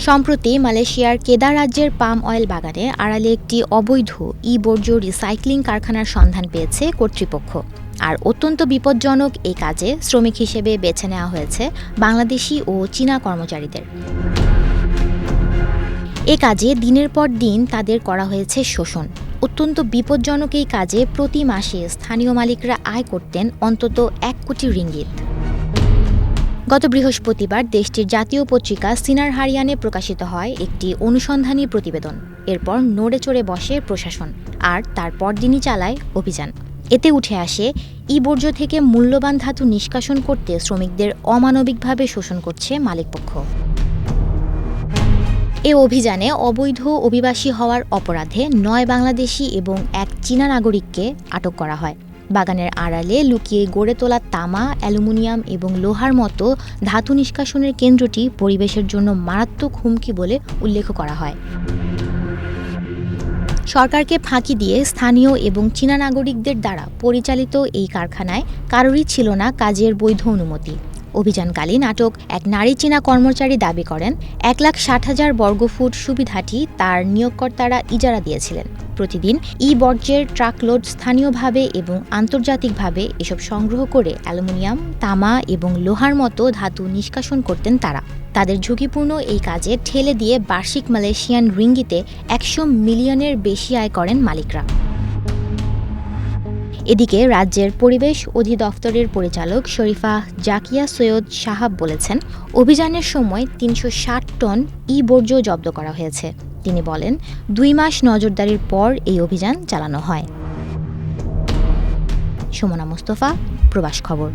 সম্প্রতি মালয়েশিয়ার কেদা রাজ্যের পাম অয়েল বাগানে আড়ালে একটি অবৈধ বর্জ্য রিসাইক্লিং কারখানার সন্ধান পেয়েছে কর্তৃপক্ষ। আর অত্যন্ত বিপজ্জনক এই কাজে শ্রমিক হিসেবে বেছে নেওয়া হয়েছে বাংলাদেশি ও চীনা কর্মচারীদের। এ কাজে দিনের পর দিন তাদের করা হয়েছে শোষণ। অত্যন্ত বিপজ্জনক এই কাজে প্রতি মাসে স্থানীয় মালিকরা আয় করতেন অন্তত 1 কোটি রিঙ্গিত। গত বৃহস্পতিবার দেশটির জাতীয় পত্রিকা সিনার হারিয়ানে প্রকাশিত হয় একটি অনুসন্ধানী প্রতিবেদন। এরপর নড়ে চড়ে বসে প্রশাসন, আর তার পরদিনই চালায় অভিযান। এতে উঠে আসে বর্জ্য থেকে মূল্যবান ধাতু নিষ্কাশন করতে শ্রমিকদের অমানবিকভাবে শোষণ করছে মালিকপক্ষ। এ অভিযানে অবৈধ অভিবাসী হওয়ার অপরাধে 9 বাংলাদেশি এবং 1 চীনা নাগরিককে আটক করা হয়। বাগানের আড়ালে লুকিয়ে গড়ে তোলা তামা, অ্যালুমিনিয়াম এবং লোহার মতো ধাতু নিষ্কাশনের কেন্দ্রটি পরিবেশের জন্য মারাত্মক হুমকি বলে উল্লেখ করা হয়। সরকারকে ফাঁকি দিয়ে স্থানীয় এবং চীনা নাগরিকদের দ্বারা পরিচালিত এই কারখানায় কারোরই ছিল না কাজের বৈধ অনুমতি। অভিযানকালীন আটক এক নারী চীনা কর্মচারী দাবি করেন 1,60,000 বর্গফুট সুবিধাটি তার নিয়োগকর্তারা ইজারা দিয়েছিলেন। প্রতিদিন বর্জ্যের ট্রাকলোড স্থানীয়ভাবে এবং আন্তর্জাতিকভাবে এসব সংগ্রহ করে অ্যালুমিনিয়াম, তামা এবং লোহার মতো ধাতু নিষ্কাশন করতেন তারা। তাদের ঝুঁকিপূর্ণ এই কাজে ঠেলে দিয়ে বার্ষিক মালয়েশিয়ান রিঙ্গিতে 100 মিলিয়নের বেশি আয় করেন মালিকরা। এদিকে রাজ্যের পরিবেশ অধিদপ্তরের পরিচালক শরীফা জাকিয়া সৈয়দ সাহাব বলেছেন, অভিযানের সময় 360 টন বর্জ্য জব্দ করা হয়েছে। তিনি বলেন, 2 মাস নজরদারির পর এই অভিযান চালানো হয়। সুমনা মুস্তফা, প্রবাস খবর।